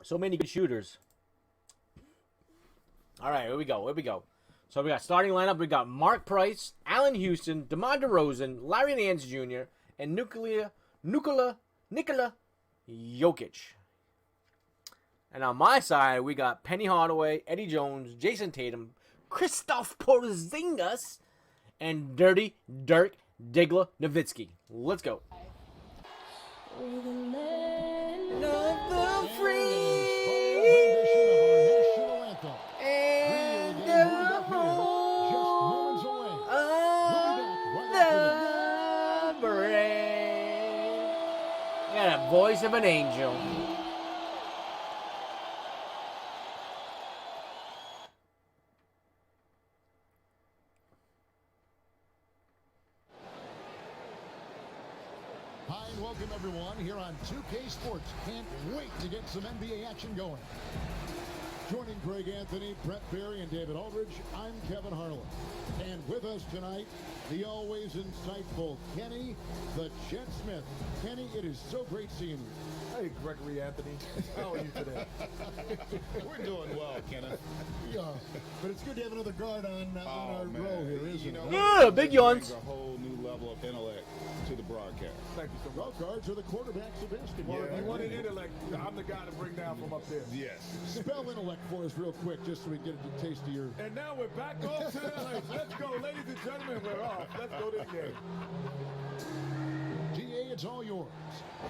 So many good shooters. All right, here we go. So we got starting lineup. We got Mark Price, Allen Houston, DeMar DeRozan, Larry Nance Jr., and Nikola Jokic. And on my side, we got Penny Hardaway, Eddie Jones, Jason Tatum, Kristaps Porzingis, and Dirty Dirk Diggler Nowitzki. Let's go. We're the land of the free and the home of the brave. Got a voice of an angel. Hi and welcome everyone here on 2K Sports. Can't wait to get some NBA action going. Joining Greg Anthony, Brett Berry, and David Aldridge, I'm Kevin Harlan. And with us tonight, the always insightful Kenny the Jet Smith. Kenny, it is so great seeing you. Hey, Gregory Anthony. How are you today? We're doing well, Kenneth. Yeah, but it's good to have another guard on our row here, isn't it? Yeah, big yawns. A whole new level of intellect to the broadcast. Thank you so Well, much. guards are the quarterbacks of basketball. Well, if you Yeah. wanted intellect, I'm the guy to bring down from up there. Yes. Spell intellect for us real quick, just so we get a taste of your... And now we're back off to the place. Let's go, ladies and gentlemen. We're off. Let's go to the game. DA, it's all yours.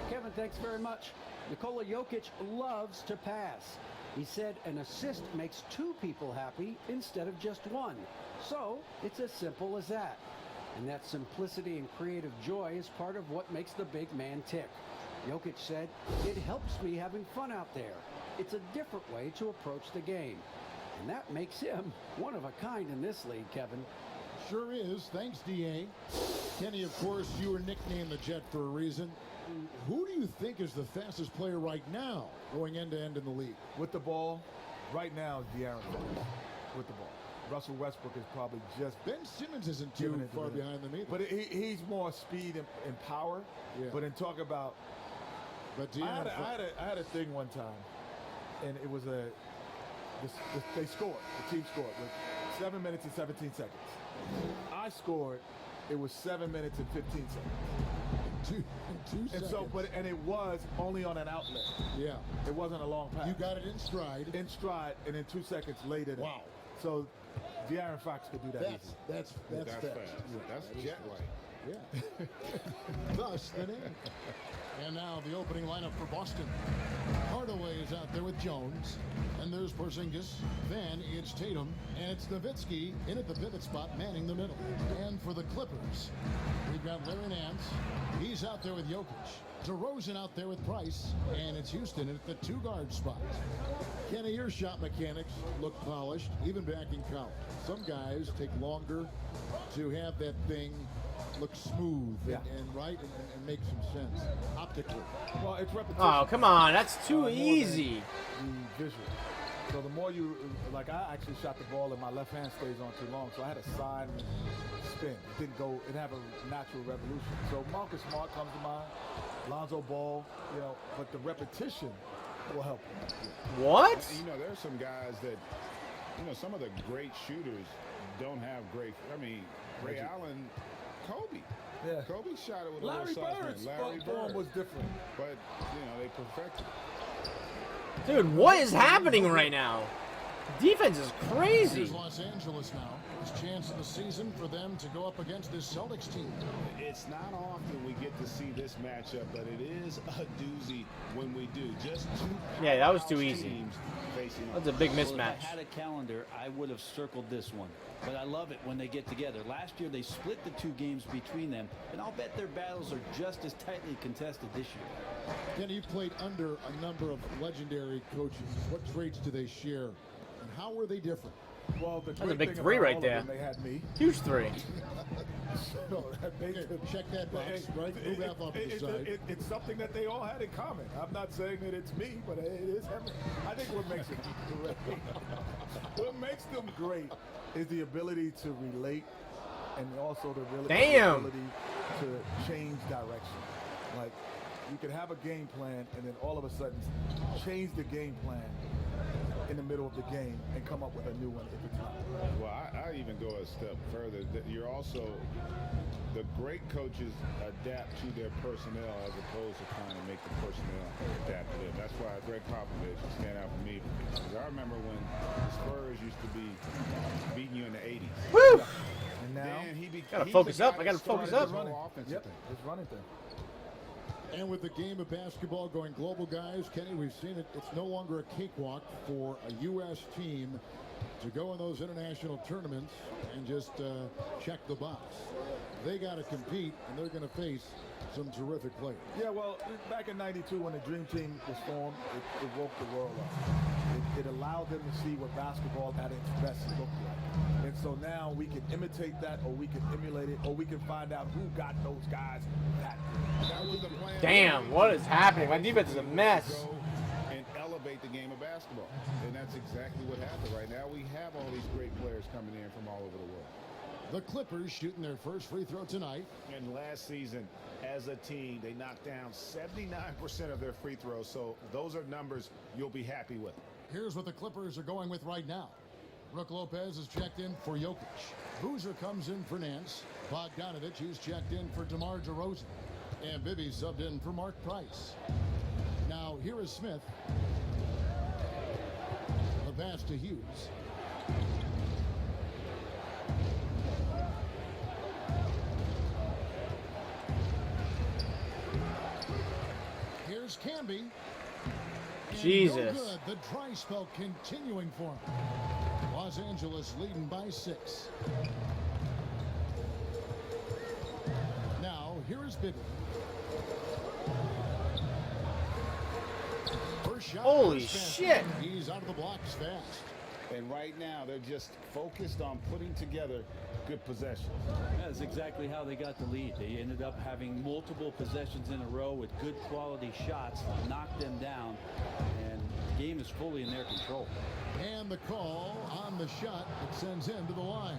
Kevin, thanks very much. Nikola Jokic loves to pass. He said an assist makes two people happy instead of just one. So it's as simple as that. And that simplicity and creative joy is part of what makes the big man tick. Jokic said, "It helps me having fun out there. It's a different way to approach the game." And that makes him one of a kind in this league, Kevin. Sure is. Thanks, DA. Kenny, of course, you were nicknamed the Jet for a reason. Who do you think is the fastest player right now going end-to-end in the league? With the ball, right now, De'Aaron Fox. With the ball. Russell Westbrook is probably just... Ben Simmons isn't too Giving it to far him. behind them either. But he's more speed and power. Yeah. But in talk about... But I had a thing one time, and it was they scored. The team scored with 7 minutes and 17 seconds. I scored. It was 7 minutes and 15 seconds. Two And seconds. so, and it was only on an outlet. Yeah. It wasn't a long pass. You got it in stride. In stride, and then 2 seconds later. Wow. So, De'Aaron Fox could do that easy. That's fast. That's jet-like. Yeah. Thus the name. And now the opening lineup for Boston. Hardaway is out there with Jones. And there's Porzingis. Then it's Tatum. And it's Nowitzki in at the pivot spot, manning the middle. And for the Clippers, we've got Larry Nance. He's out there with Jokic. DeRozan out there with Price. And it's Houston at the two-guard spot. Kenny, your shot mechanics look polished, even back in college. Some guys take longer to have that thing look smooth and right and make some sense optically. Well, it's repetition. Oh, come on. That's too easy. The visual. So the more you, like I actually shot the ball and my left hand stays on too long, so I had a side spin. It didn't go, it didn't have a natural revolution. So Marcus Smart comes to mind, Lonzo Ball, but the repetition will help you. What? You know, there are some guys that, some of the great shooters don't have great, Ray Allen, Kobe. Yeah. Kobe shot it with Larry a little Bird's softness. Larry form Bird. was different. But, they perfected it. Dude, what is happening right now? Defense is crazy. Here's Los Angeles now. It's a chance of the season for them to go up against this Celtics team. It's not often we get to see this matchup, but it is a doozy when we do. Just two Yeah, that was too powerhouse easy. teams facing That's a big Well, if mismatch. I had a calendar, I would have circled this one. But I love it when they get together. Last year, they split the two games between them, and I'll bet their battles are just as tightly contested this year. Kenny, you've played under a number of legendary coaches. What traits do they share, and how were they different? Well, the That's a great big thing three about right all there. of them, they had me. Huge three. So that made them- Check that box, right? Move that off to the side. It's something that they all had in common. I'm not saying that it's me, but it is him. I think what makes it great, what makes them great is the ability to relate and also the ability Damn. to change direction. Like You can have a game plan and then all of a sudden change the game plan in the middle of the game and come up with a new one if it's not. Well, I even go a step further. You're also, the great coaches adapt to their personnel as opposed to trying to make the personnel adapt to them. That's why Greg Popovich stand out for me. Because I remember when the Spurs used to be beating you in the 80s. Woo! And now, Gotta focus up. I gotta focus up. yep, it's running thing. And with the game of basketball going global, guys, Kenny, we've seen it. It's no longer a cakewalk for a U.S. team to go in those international tournaments and just check the box. They got to compete, and they're going to face some terrific players. Yeah, well, back in '92 when the Dream Team was formed, it woke the world up. It allowed them to see what basketball at its best looked like. And so now we can imitate that, or we can emulate it, or we can find out who got those guys that good. That was the plan. Damn, what is happening? My defense is a mess. Go and elevate the game of basketball. And that's exactly what happened right now. We have all these great players coming in from all over the world. The Clippers shooting their first free throw tonight. And last season, as a team, they knocked down 79% of their free throws. So those are numbers you'll be happy with. Here's what the Clippers are going with right now. Brook Lopez is checked in for Jokic. Boozer comes in for Nance. Bogdanovich is checked in for DeMar DeRozan. And Bibby subbed in for Mark Price. Now, here is Smith. The pass to Hughes. Here's Camby. And Jesus. no good. The dry spell continuing for him. Los Angeles leading by 6. Now, here is Bibby. First shot. Holy first pass. shit. He's out of the blocks fast. And right now, they're just focused on putting together good possessions. That's exactly how they got the lead. They ended up having multiple possessions in a row with good quality shots, knocked them down, and the game is fully in their control. And the call on the shot that sends him to the line.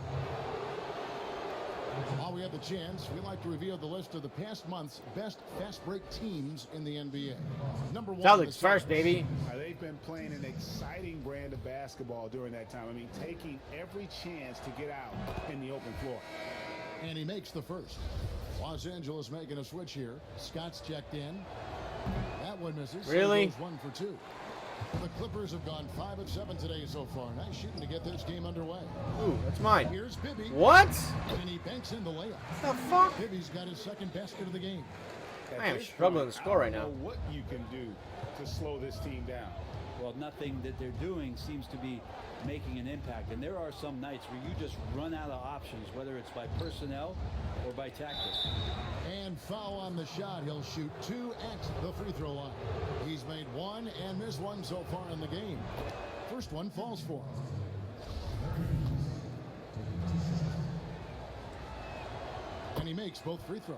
While we have the chance, we like to reveal the list of the past month's best fast break teams in the NBA. Number 1. Celtics first, baby. They've been playing an exciting brand of basketball during that time. I mean, taking every chance to get out in the open floor. And he makes the first. Los Angeles making a switch here. Scott's checked in. That one misses. Really? He goes 1 for 2. The Clippers have gone 5 of 7 today so far. Nice shooting to get this game underway. Ooh, that's mine. Here's Bibby. What? And he banks in the layup. The fuck? Bibby's got his second basket of the game. I am struggling to score right I now. don't know what you can do to slow this team down. Well, nothing that they're doing seems to be making an impact. And there are some nights where you just run out of options, whether it's by personnel or by tactics. And foul on the shot. He'll shoot 2 at the free throw line. He's made 1 and missed 1 so far in the game. First one falls for him. And he makes both free throws.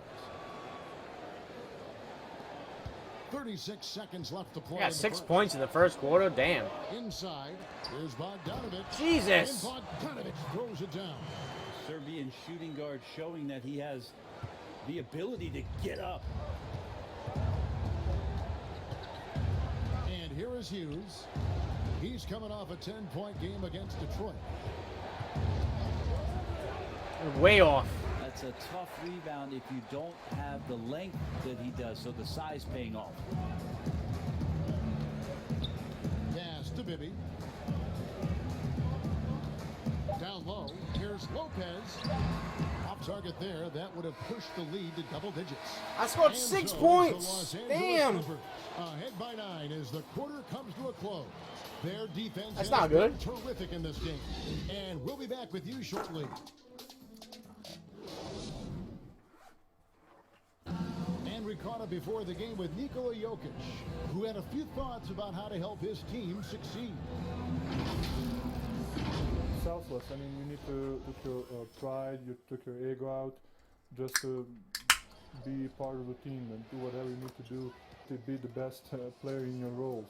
36 seconds left to play. I got 6 points in the first quarter. Damn. Inside, here's Bogdanovich. Jesus. And Bogdanovich throws it down. Serbian shooting guard showing that he has the ability to get up. And here is Hughes. He's coming off a 10-point game against Detroit. Way off. That's a tough rebound if you don't have the length that he does, so the size paying off. Pass to Bibby. Down low, here's Lopez. Off target there, that would have pushed the lead to double digits. I scored And 6 so points. the Los Angeles Damn. Clippers ahead by 9 as the quarter comes to a close. Their defense That's has not been good. terrific in this game. And we'll be back with you shortly. And we caught up before the game with Nikola Jokic, who had a few thoughts about how to help his team succeed. Selfless. I mean, you need to took your pride, you took your ego out, just to be part of the team and do whatever you need to do to be the best player in your roles.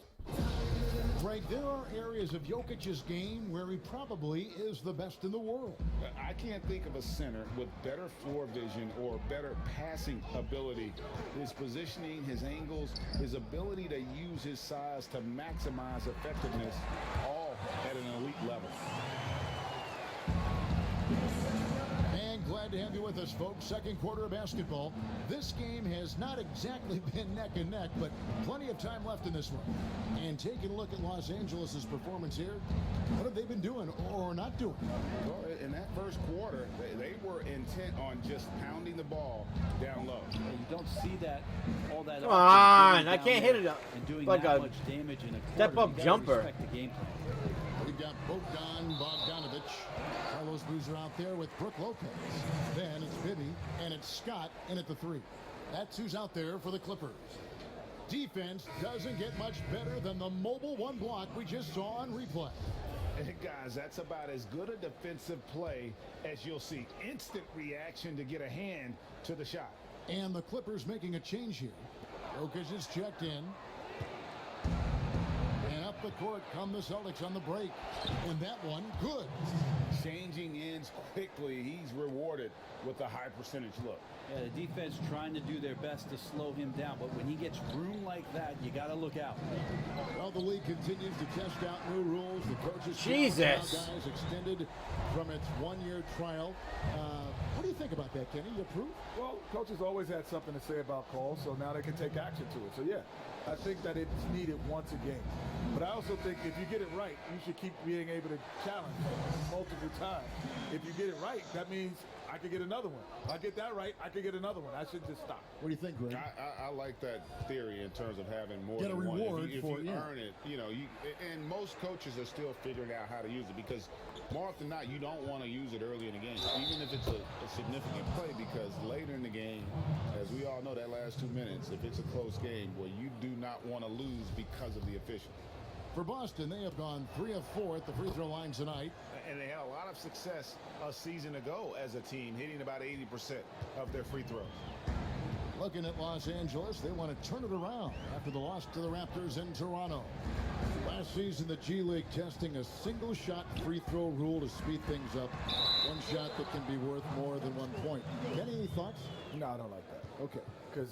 Greg, there are areas of Jokic's game where he probably is the best in the world. I can't think of a center with better floor vision or better passing ability. His positioning, his angles, his ability to use his size to maximize effectiveness, all at an elite level. And glad to have you with us, folks. Second quarter of basketball. This game has not exactly been neck and neck, but plenty of time left in this one. And taking a look at Los Angeles' performance here, what have they been doing or not doing? Well, in that first quarter, they were intent on just pounding the ball down low. You don't see that all that. Come on, I can't hit it and doing like that a much damage in a quarter. step-up You gotta jumper. respect the game plan. We've got Bogdanovich. Carlos Boozer out there with Brooke Lopez. Then it's Bibby, and it's Scott in at the 3. That's who's out there for the Clippers. Defense doesn't get much better than the mobile one block we just saw on replay. Hey, guys, that's about as good a defensive play as you'll see. Instant reaction to get a hand to the shot. And the Clippers making a change here. Jokic is checked in. And up the court come the Celtics on the break. And that one, good. Changing ends quickly. He's rewarded with a high percentage look. Yeah, the defense trying to do their best to slow him down, but when he gets room like that, you got to look out. Well, the league continues to test out new rules. The coaches Jesus. guys extended from its one-year trial. What do you think about that, Kenny? You approve? Well, coaches always had something to say about calls, so now they can take action to it. So, yeah, I think that it's needed once a game. But I also think if you get it right, you should keep being able to challenge multiple times. If you get it right, that means I could get another one. If I get that right, I could get another one. I should just stop. What do you think, Greg? I like that theory in terms of having more Get a than one. reward If for you it, yeah. earn it, and most coaches are still figuring out how to use it because more often than not, you don't want to use it early in the game, even if it's a significant play, because later in the game, as we all know, that last 2 minutes, if it's a close game, well, you do not want to lose because of the official. For Boston, they have gone 3 of 4 at the free throw line tonight. And they had a lot of success a season ago as a team, hitting about 80% of their free throws. Looking at Los Angeles, they want to turn it around after the loss to the Raptors in Toronto. Last season, the G League testing a single-shot free throw rule to speed things up. One shot that can be worth more than 1 point. Kenny, any thoughts? No, I don't like that. Okay. Because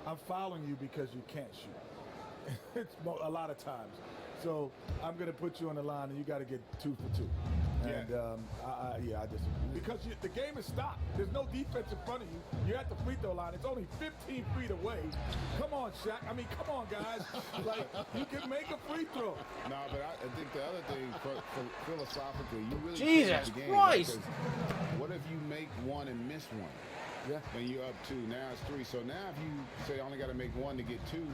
I'm fouling you because you can't shoot. It's a lot of times. So I'm going to put you on the line, and you got to get 2 for 2. And I disagree. Because the game is stopped. There's no defense in front of you. You're at the free throw line. It's only 15 feet away. Come on, Shaq. I mean, come on, guys. Like, you can make a free throw. No, but I think the other thing, for philosophically, you really Jesus change the game, Christ. because what if you make one and miss one? Yeah. And you're up 2. Now it's 3. So now if you say I only got to make 1 to get 2, you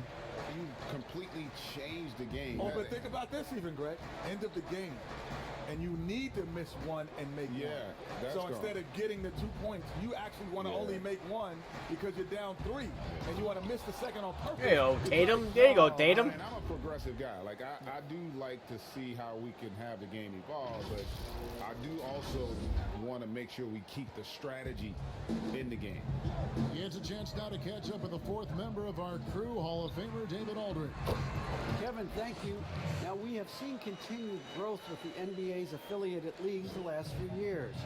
completely change the game. Oh, Now, but think about this even, Greg. End of the game. And you need to miss 1 and make 1. that's So gone. instead of getting the 2 points, you actually want to only make 1 because you're down 3. And you want to miss the second on purpose. There you go, Tatum. There you go, Tatum. And I'm a progressive guy. Like, I do like to see how we can have the game evolve, but I do also want to make sure we keep the strategy in the game. He has a chance now to catch up with the 4th member of our crew, Hall of Famer David Aldridge. Kevin, thank you. Now, we have seen continued growth with the NBA's affiliated leagues the last few years.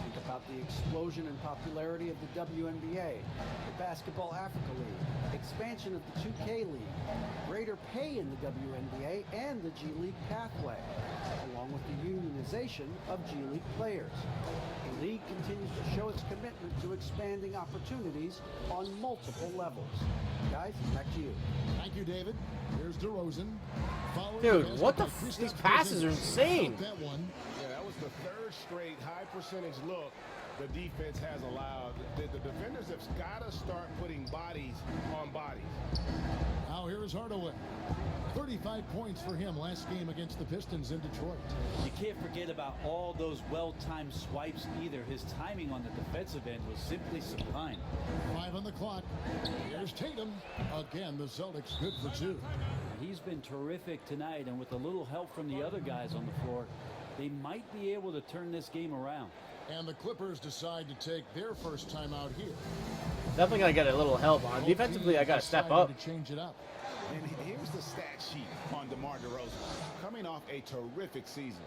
Think about the explosion in popularity of the WNBA, the Basketball Africa League, expansion of the 2K League, greater pay in the WNBA and the G League pathway, along with the unionization of G League players. The league continues to show its commitment to expanding opportunities on multiple levels. Guys, back to you. Thank you, David. Here's DeRozan. Following Dude, the what the basket by these Kristaps passes are Porzingis. insane. That one. Yeah, that was the 3rd straight high percentage look the defense has allowed. The defenders have got to start putting bodies on bodies. Now here is Hardaway. 35 points for him last game against the Pistons in Detroit. You can't forget about all those well-timed swipes either. His timing on the defensive end was simply sublime. 5 on the clock. Here's Tatum. Again, the Celtics good for 2. He's been terrific tonight, and with a little help from the other guys on the floor, they might be able to turn this game around. And the Clippers decide to take their first time out here. Definitely got to get a little help on. Defensively, I got to step up. To change it up. And here's the stat sheet on DeMar DeRozan. Coming off a terrific season,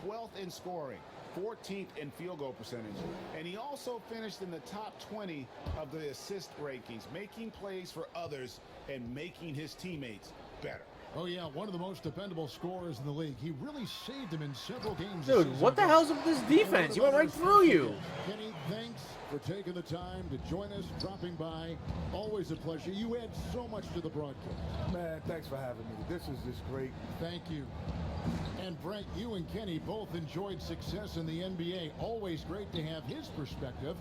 12th in scoring, 14th in field goal percentage, and he also finished in the top 20 of the assist rankings, making plays for others and making his teammates better. Oh, yeah, one of the most dependable scorers in the league. He really saved him in several games. Dude, what the hell's up with this defense? He went right through you. Kenny, thanks for taking the time to join us, dropping by. Always a pleasure. You add so much to the broadcast. Man, thanks for having me. This is just great. Thank you. And Brent, you and Kenny both enjoyed success in the NBA. Always great to have his perspective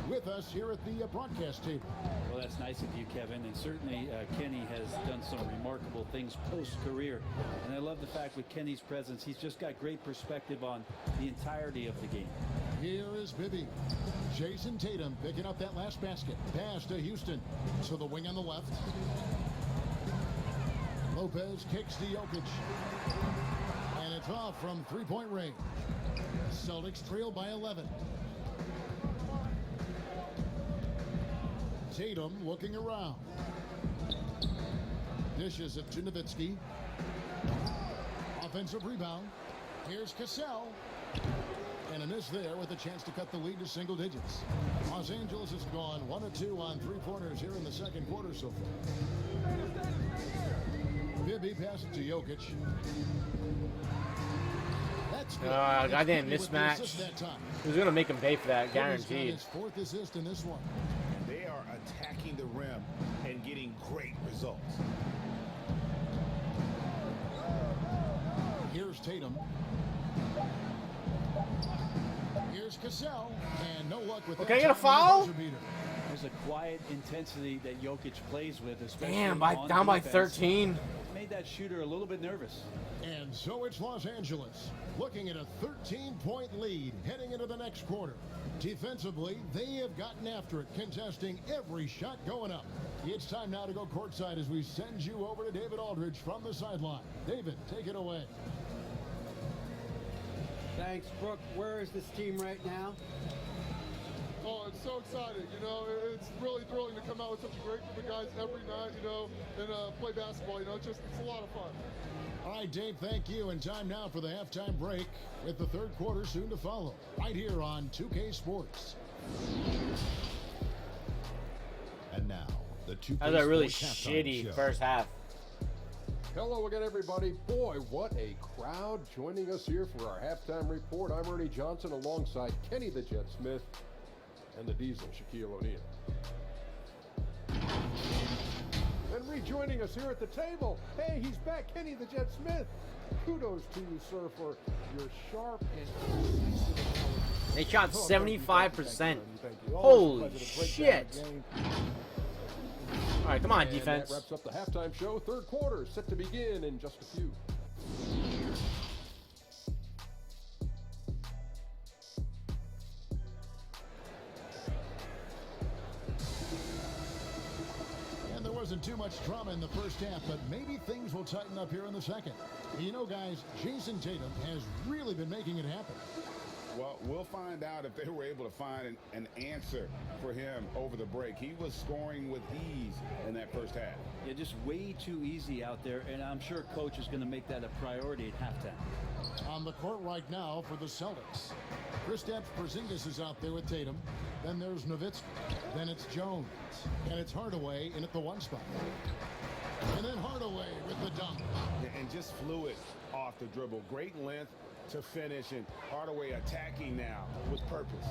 with us here at the broadcast table. Well, that's nice of you, Kevin. And certainly Kenny has done some remarkable things post-career. And I love the fact with Kenny's presence, he's just got great perspective on the entirety of the game. Here is Bibby. Jason Tatum picking up that last basket. Pass to Houston. To the wing on the left. Lopez kicks to Jokic. And it's off from three-point range. Celtics trail by 11. Tatum looking around. Dishes it to Nowitzki. Offensive rebound. Here's Cassell. And a miss there with a chance to cut the lead to single digits. Los Angeles has gone 1 of 2 on three-pointers here in the second quarter so far. Bibby passes to Jokic. That's good. Goddamn mismatch. He was going to make him pay for that, guaranteed. His fourth assist in this one. They are attacking the rim and getting great results. Here's Tatum. Here's Cassell. And no luck with that. Okay, I get a foul? There's a quiet intensity that Jokic plays with, especially Damn, on down by defense. 13. Made that shooter a little bit nervous. And so it's Los Angeles looking at a 13-point lead heading into the next quarter. Defensively, they have gotten after it, contesting every shot going up. It's time now to go courtside as we send you over to David Aldridge from the sideline. David, take it away. Thanks, Brooke. Where is this team right now? Oh, it's so exciting. You know, it's really thrilling to come out with such a great group of guys every night, you know, and play basketball. You know, it's a lot of fun. All right, Dave, thank you. And time now for the halftime break with the third quarter soon to follow. Right here on 2K Sports. And now, the 2K That was a really Sports halftime shitty show. first half. Hello again, everybody. Boy, what a crowd joining us here for our halftime report. I'm Ernie Johnson alongside Kenny the Jet Smith and the Diesel, Shaquille O'Neal. And rejoining us here at the table, hey, he's back, Kenny the Jet Smith. Kudos to you, sir, for your sharp and decisive analysis. They shot Oh, 75%. thank you. Holy Always a pleasure to break shit. down the game. All right, come on, And defense. that wraps up the halftime show. Third quarter set to begin in just a few. And there wasn't too much drama in the first half, but maybe things will tighten up here in the second. You know, guys, Jason Tatum has really been making it happen. Well, we'll find out if they were able to find an answer for him over the break. He was scoring with ease in that first half. Yeah, just way too easy out there, and I'm sure coach is going to make that a priority at halftime. On the court right now for the Celtics. Kristaps Porzingis is out there with Tatum. Then there's Nowitzki. Then it's Jones. And it's Hardaway in at the one spot. And then Hardaway with the dunk. And just fluid off the dribble. Great length to finish, and Hardaway attacking now with purpose.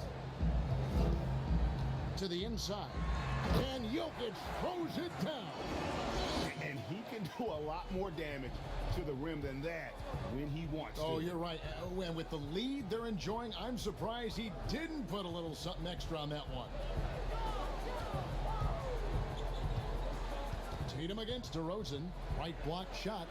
To the inside. And Jokic throws it down. And he can do a lot more damage to the rim than that when he wants to. Oh, you're right. And with the lead they're enjoying, I'm surprised he didn't put a little something extra on that one. Tatum against DeRozan. Right block shot.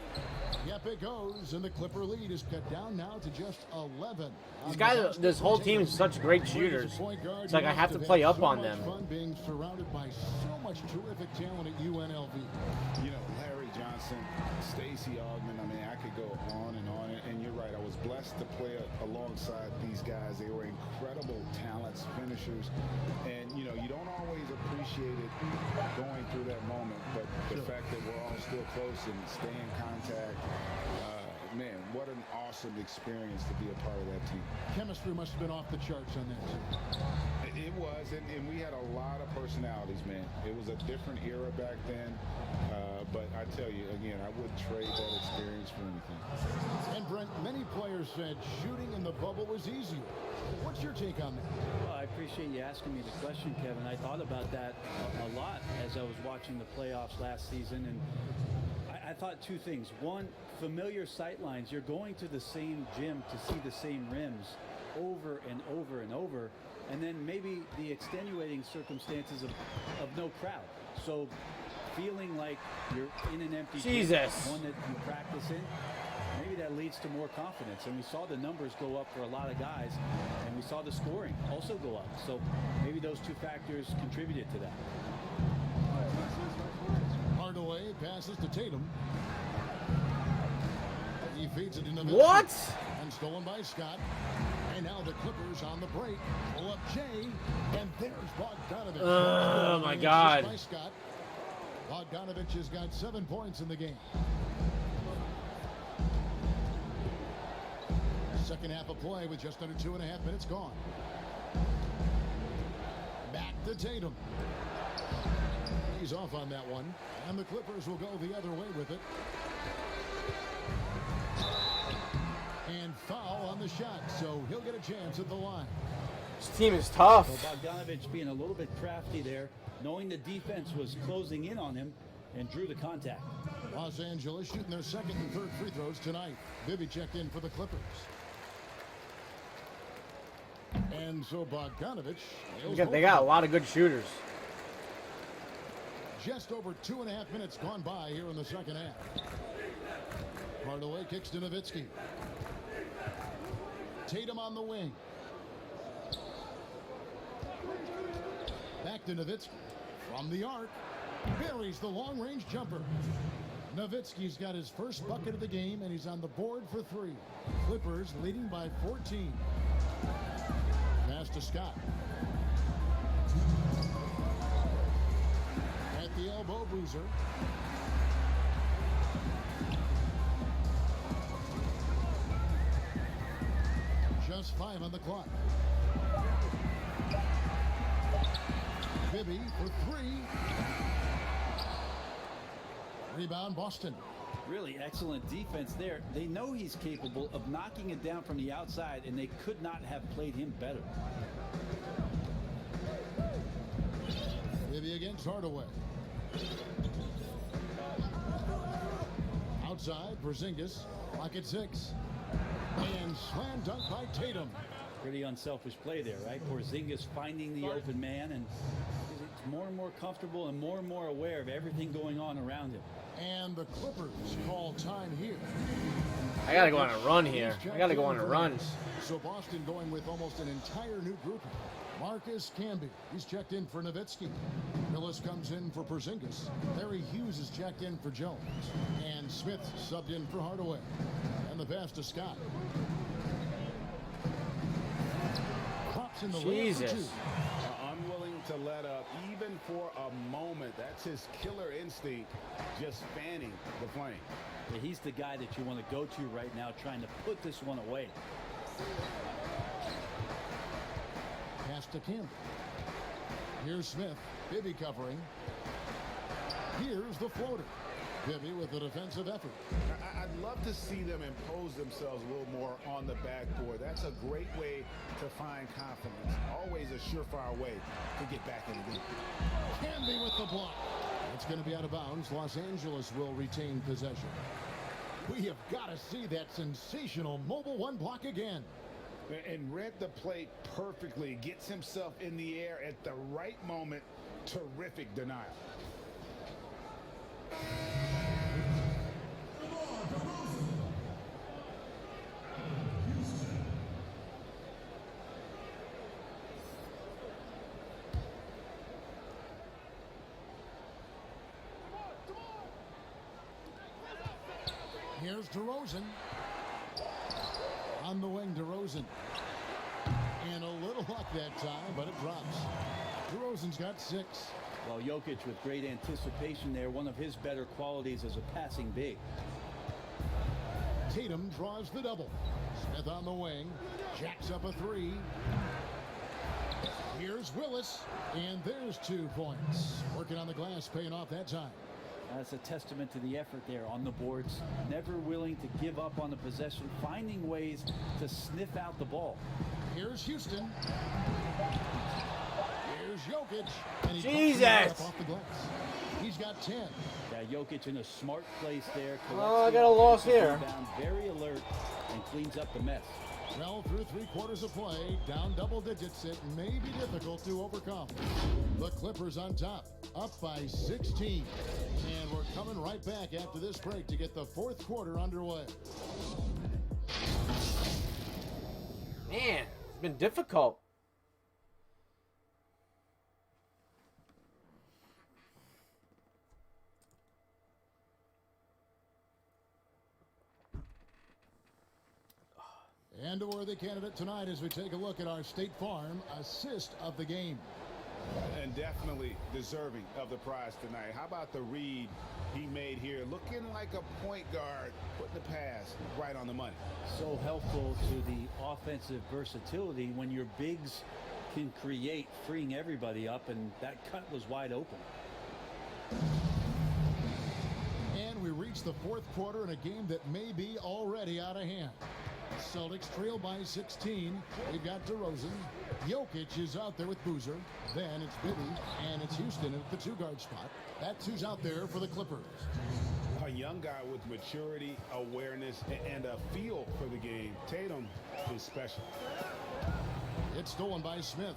Yep, it goes. And the Clipper lead is cut down now to just 11. These guys, this whole team is such great shooters. It's like I have to play up on them. Fun being surrounded by so much terrific talent at UNLV. You know, Larry Johnson, Stacey Augmon, I mean, I could could go on and on. And you're right. I was blessed to play alongside these guys. They were incredible talents, finishers. And, you know, you don't always appreciate it going through that moment. But the fact that we're all still close and stay in contact, man, what an awesome experience to be a part of that team. Chemistry must have been off the charts on that team. It was, and we had a lot of personalities, man. It was a different era back then, but I tell you, again, I wouldn't trade that experience for anything. And Brent, many players said shooting in the bubble was easier. What's your take on that? Well, I appreciate you asking me the question, Kevin. I thought about that a lot as I was watching the playoffs last season, and I thought two things. One, familiar sight lines. You're going to the same gym to see the same rims over and over and over. And then maybe the extenuating circumstances of no crowd. So feeling like you're in an empty gym, one that you practice in, maybe that leads to more confidence. And we saw the numbers go up for a lot of guys, and we saw the scoring also go up. So maybe those two factors contributed to that. Hardaway passes to Tatum. He feeds it into What? And stolen by Scott. And now the Clippers on the break. Pull up Jay. And there's Bogdanovich. Oh, my God. By Scott. Bogdanovich has got 7 points in the game. Second half of play with just under 2.5 minutes gone. Back to Tatum. He's off on that one. And the Clippers will go the other way with it. And foul on the shot, so he'll get a chance at the line. This team is tough. So Bogdanovich being a little bit crafty there, knowing the defense was closing in on him, and drew the contact. Los Angeles shooting their second and third free throws tonight. Bibby checked in for the Clippers. And so Bogdanovich. They got a lot of good shooters. Just over 2.5 minutes gone by here in the second half. Hardaway kicks to Nowitzki. Tatum on the wing. Back to Nowitzki. From the arc. Buries the long-range jumper. Nowitzki's got his first bucket of the game, and he's on the board for 3. Clippers leading by 14. Pass to Scott. At the elbow, Boozer. Just 5 on the clock. Bibby for 3. Rebound, Boston. Really excellent defense there. They know he's capable of knocking it down from the outside, and they could not have played him better. Bibby against Hardaway. Outside, Porzingis. Clock at 6. And slam dunk by Tatum. Pretty unselfish play there, right? Porzingis finding the open man, and he's more and more comfortable and more aware of everything going on around him. And the Clippers call time here. I gotta go on a run here. I gotta go on a run. So Boston going with almost an entire new group. Marcus Camby, he's checked in for Nowitzki. Millis comes in for Porzingis. Larry Hughes is checked in for Jones. And Smith subbed in for Hardaway. And the pass to Scott. Pops in the layup for 2. Unwilling to let up even for a moment. That's his killer instinct, just fanning the flame. Yeah, he's the guy that you want to go to right now, trying to put this one away. Pass to Campbell. Here's Smith. Bibby covering. Here's the floater. Bibby with the defensive effort. I'd love to see them impose themselves a little more on the backboard. That's a great way to find confidence. Always a surefire way to get back in the game. Camby with the block. It's going to be out of bounds. Los Angeles will retain possession. We have got to see that sensational mobile 1 block again. And read the play perfectly. Gets himself in the air at the right moment. Terrific denial. Here's DeRozan. On the wing, DeRozan. And a little luck that time, but it drops. DeRozan's got 6. Well, Jokic with great anticipation there. One of his better qualities as a passing big. Tatum draws the double. Smith on the wing. Jacks up a 3. Here's Willis. And there's 2 points. Working on the glass, paying off that time. That's a testament to the effort there on the boards. Never willing to give up on the possession. Finding ways to sniff out the ball. Here's Houston. Here's Jokic. And he Jesus! off the glass. He's got 10. Yeah, Jokic in a smart place there. Oh, I got a loss here. Rebound, very alert and cleans up the mess. Well, through 3 quarters of play, down double digits, it may be difficult to overcome. The Clippers on top, up by 16. And we're coming right back after this break to get the 4th quarter underway. Man, it's been difficult. And a worthy candidate tonight as we take a look at our State Farm assist of the game. And definitely deserving of the prize tonight. How about the read he made here? Looking like a point guard, putting the pass right on the money. So helpful to the offensive versatility when your bigs can create, freeing everybody up, and that cut was wide open. And we reach the 4th quarter in a game that may be already out of hand. Celtics trail by 16. We've got DeRozan. Jokic is out there with Boozer. Then it's Bibby, and it's Houston at the 2-guard spot. That's who's out there for the Clippers. A young guy with maturity, awareness, and a feel for the game. Tatum is special. It's stolen by Smith.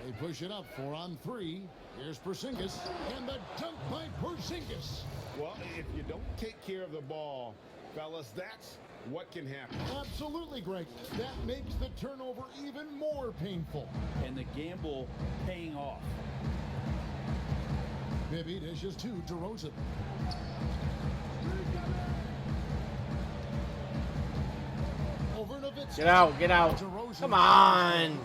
They push it up 4 on 3. Here's Porzingis, and the dunk by Porzingis. Well, if you don't take care of the ball, fellas, that's what can happen. Absolutely, Greg. That makes the turnover even more painful. And the gamble paying off. Bibby dishes to DeRozan. Over Nowitzki. Get out, get out. DeRozan. Come on.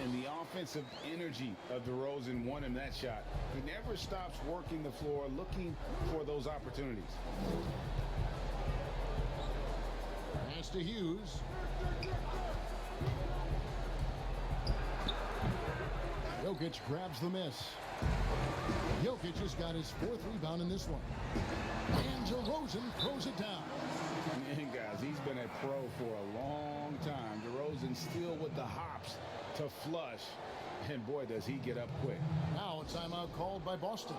And the offensive energy of DeRozan won him that shot. He never stops working the floor, looking for those opportunities. Pass to Hughes. Jokic grabs the miss. Jokic has got his 4th rebound in this one. And DeRozan throws it down. Man, guys, he's been a pro for a long time. DeRozan still with the hops to flush. And boy, does he get up quick. Now a timeout called by Boston.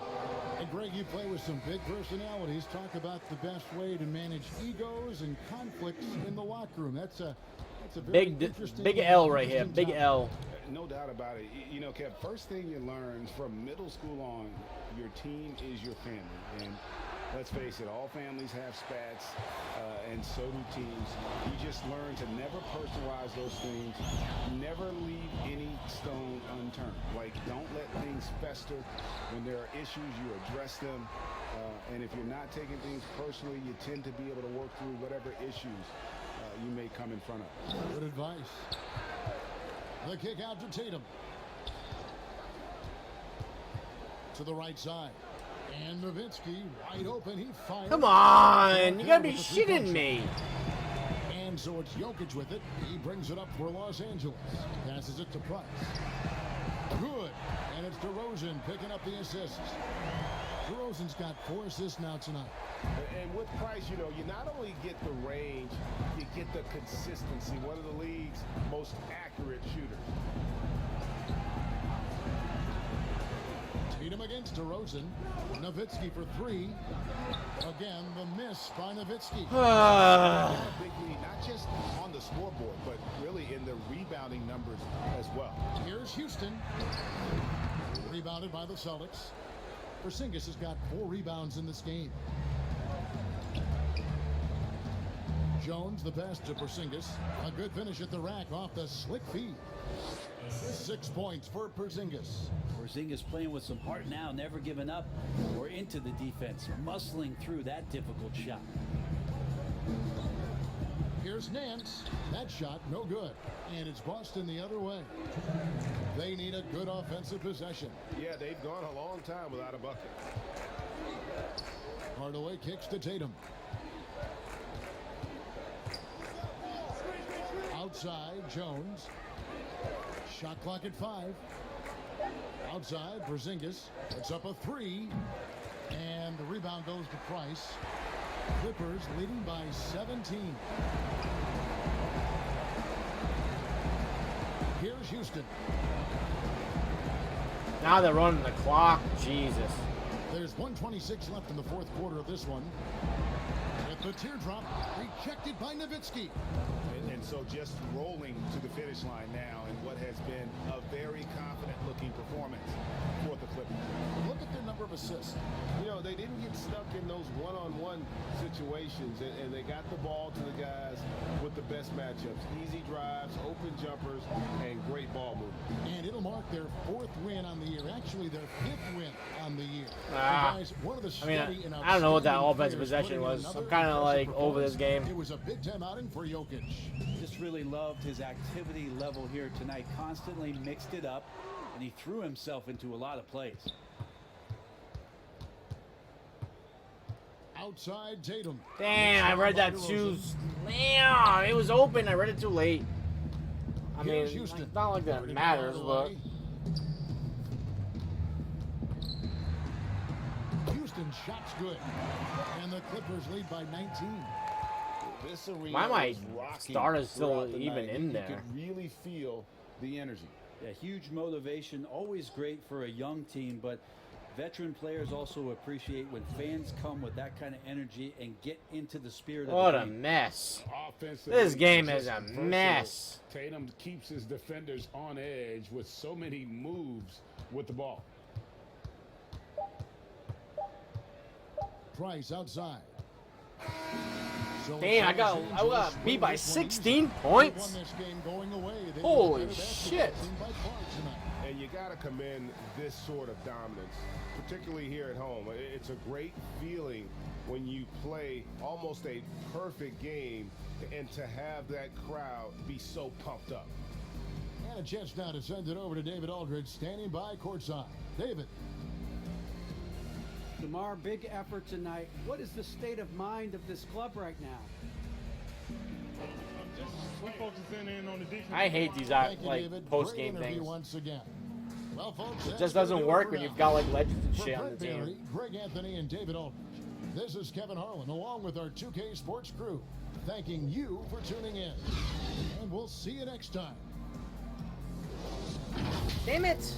And Greg, you play with some big personalities. Talk about the best way to manage egos and conflicts in the locker room. That's a very big L right here. Big topic. L. No doubt about it. You know, Kev, first thing you learn from middle school on, your team is your family. And let's face it, all families have spats, and so do teams. You just learn to never personalize those things. Never leave any stone unturned. Like, don't let things fester. When there are issues, you address them. And if you're not taking things personally, you tend to be able to work through whatever issues you may come in front of. Good advice. The kick out to Tatum. To the right side. And Nowitzki wide open. He fires. Come on. You gotta be shitting me. And so it's Jokic with it. He brings it up for Los Angeles. Passes it to Price. Good. And it's DeRozan picking up the assists. DeRozan's got 4 assists now tonight. And with Price, you know, you not only get the range, you get the consistency. One of the league's most accurate shooters. Tatum against DeRozan. Nowitzki for 3. Again, the miss by Nowitzki. Big lead, not just on the scoreboard, but really in the rebounding numbers as well. Here's Houston. Rebounded by the Celtics. Porzingis has got 4 rebounds in this game. Jones, the pass to Porzingis. A good finish at the rack off the slick feed. 6 points for Porzingis. Porzingis playing with some heart now, never giving up or into the defense, muscling through that difficult shot. Here's Nance. That shot, no good. And it's Boston the other way. They need a good offensive possession. Yeah, they've gone a long time without a bucket. Hardaway kicks to Tatum. Outside, Jones. Shot clock at 5. Outside, Porzingis. It's up a 3. And the rebound goes to Price. Clippers leading by 17. Here's Houston. Now they're running the clock. Jesus. There's 1:26 left in the fourth quarter of this one. At the teardrop, rejected by Nowitzki. And so just rolling to the finish line now in what has been a very confident-looking performance for the Clippers. Look at their number of assists. You know, they didn't get stuck in those one-on-one situations, and they got the ball to the guys with the best matchups. Easy drives, open jumpers, and great ball movement. And it'll mark their 4th win on the year. Actually, their 5th win on the year. Ah. Guys, one of the I don't know what that offensive possession was. I'm kind of like over this game. It was a big-time outing for Jokic. Just really loved his activity level here tonight. Constantly mixed it up, and he threw himself into a lot of plays. Outside Tatum. Damn, I read that too. Damn, it was open. I read it too late. I mean, Here's Houston. it's not like that matters, but Houston shot's good. And the Clippers lead by 19. This arena why my is rocking starter's still throughout the even night. in You there? could really feel the energy. Yeah, huge motivation, always great for a young team, but veteran players also appreciate when fans come with that kind of energy and get into the spirit of what the a game. mess. Offensively, This game is just a versatile. mess. Tatum keeps his defenders on edge with so many moves with the ball. Price outside. So Damn, I got beat by 16 points. They won this game going away. They Holy were the better shit. basketball team by far tonight. And you got to commend this sort of dominance, particularly here at home. It's a great feeling when you play almost a perfect game and to have that crowd be so pumped up. And a chance now to send it over to David Aldridge, standing by courtside. David. DeMar, big effort tonight. What is the state of mind of this club right now? We're focusing in on the defense. I hate these Thank you, like David. post Great game interview things. once again. Well, folks, It just doesn't work when you've got like legends and For shit on the Brett Barry, team. Greg Anthony, and David Aldridge, this is Kevin Harlan, along with our 2K Sports crew, thanking you for tuning in. And we'll see you next time. Damn it!